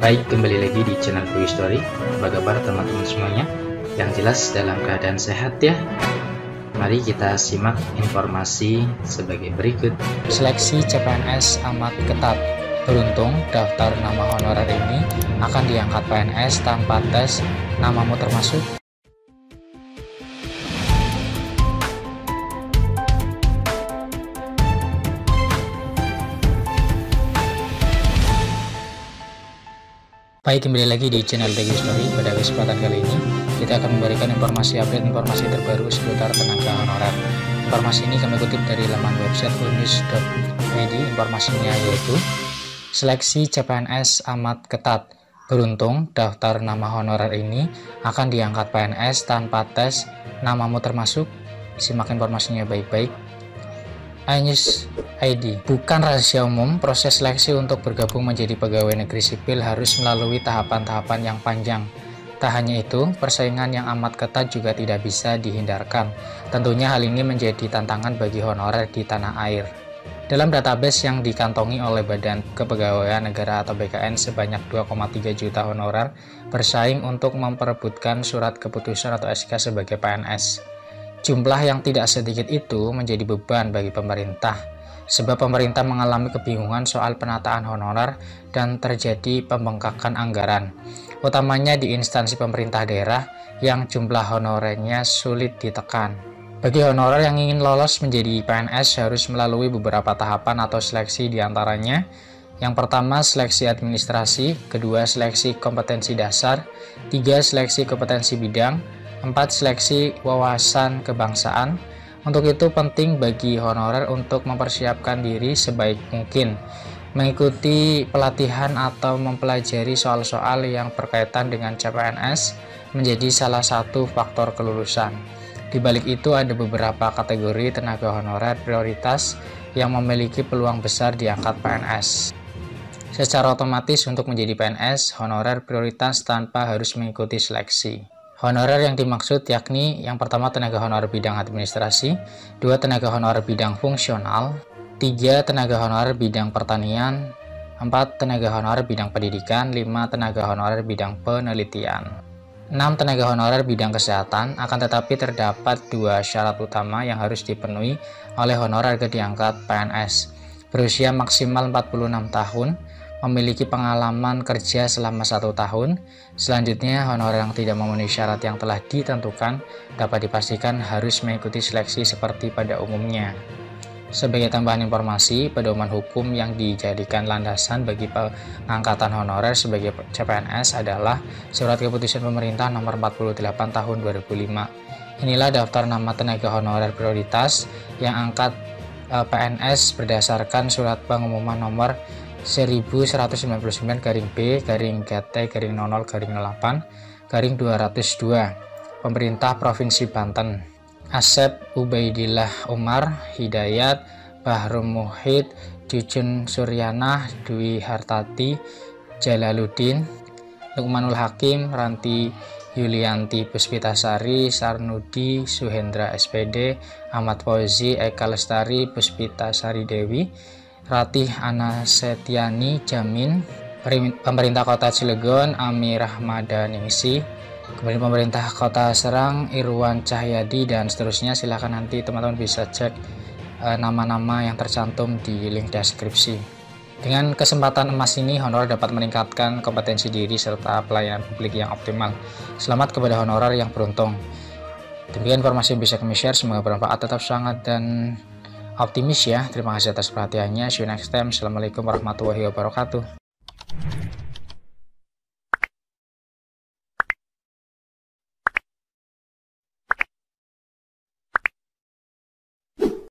Baik, kembali lagi di channel Quick Story. Apa kabar teman-teman semuanya? Yang jelas dalam keadaan sehat ya. Mari kita simak informasi sebagai berikut. Seleksi CPNS amat ketat. Beruntung, daftar nama honorer ini akan diangkat PNS tanpa tes. Namamu termasuk. Baik, kembali lagi di channel Quick Story. Pada kesempatan kali ini, kita akan memberikan informasi terbaru seputar tenaga honorer. Informasi ini kami kutip dari laman website unis.id. Informasinya yaitu seleksi CPNS amat ketat. Beruntung, daftar nama honorer ini akan diangkat PNS tanpa tes. Namamu termasuk. Simak informasinya baik-baik. iNews ID. Bukan rahasia umum, proses seleksi untuk bergabung menjadi pegawai negeri sipil harus melalui tahapan-tahapan yang panjang. Tak hanya itu, persaingan yang amat ketat juga tidak bisa dihindarkan. Tentunya hal ini menjadi tantangan bagi honorer di tanah air. Dalam database yang dikantongi oleh Badan Kepegawaian Negara atau BKN, sebanyak 2,3 juta honorer bersaing untuk memperebutkan surat keputusan atau SK sebagai PNS. Jumlah yang tidak sedikit itu menjadi beban bagi pemerintah, sebab pemerintah mengalami kebingungan soal penataan honorer dan terjadi pembengkakan anggaran, utamanya di instansi pemerintah daerah yang jumlah honorernya sulit ditekan. Bagi honorer yang ingin lolos menjadi PNS harus melalui beberapa tahapan atau seleksi diantaranya. Yang pertama, seleksi administrasi, kedua, seleksi kompetensi dasar, tiga, seleksi kompetensi bidang, 4. Seleksi wawasan kebangsaan. Untuk itu penting bagi honorer untuk mempersiapkan diri sebaik mungkin, mengikuti pelatihan atau mempelajari soal-soal yang berkaitan dengan CPNS menjadi salah satu faktor kelulusan. Di balik itu ada beberapa kategori tenaga honorer prioritas yang memiliki peluang besar diangkat PNS. Secara otomatis untuk menjadi PNS, honorer prioritas tanpa harus mengikuti seleksi. Honorer yang dimaksud yakni yang pertama tenaga honorer bidang administrasi, dua tenaga honorer bidang fungsional, tiga tenaga honorer bidang pertanian, 4 tenaga honorer bidang pendidikan, 5 tenaga honorer bidang penelitian, 6 tenaga honorer bidang kesehatan. Akan tetapi terdapat dua syarat utama yang harus dipenuhi oleh honorer agar diangkat PNS: berusia maksimal 46 tahun, memiliki pengalaman kerja selama 1 tahun. Selanjutnya, honorer yang tidak memenuhi syarat yang telah ditentukan dapat dipastikan harus mengikuti seleksi seperti pada umumnya. Sebagai tambahan informasi, pedoman hukum yang dijadikan landasan bagi pengangkatan honorer sebagai CPNS adalah Surat Keputusan Pemerintah Nomor 48 Tahun 2005. Inilah daftar nama tenaga honorer prioritas yang angkat PNS berdasarkan Surat Pengumuman Nomor 1199-B-GT-00-08-202 Pemerintah Provinsi Banten. Asep Ubaidillah Umar Hidayat, Bahrum Muhid, Jujun Suryanah, Dwi Hartati, Jalaluddin, Lukmanul Hakim, Ranti Yulianti Puspitasari, Sarnudi Suhendra SPD, Ahmad Fauzi, Eka Lestari, Puspitasari Dewi, Ratih Anasetiani Jamin. Pemerintah Kota Cilegon, Ami Rahmadaningsi. Kemudian pemerintah Kota Serang, Irwan Cahyadi, dan seterusnya. Silahkan nanti teman-teman bisa cek nama-nama yang tercantum di link deskripsi. Dengan kesempatan emas ini, honorer dapat meningkatkan kompetensi diri serta pelayanan publik yang optimal. Selamat kepada honorer yang beruntung. Demikian informasi yang bisa kami share, semoga bermanfaat. Tetap semangat dan optimis ya. Terima kasih atas perhatiannya. See you next time. Assalamualaikum warahmatullahi wabarakatuh.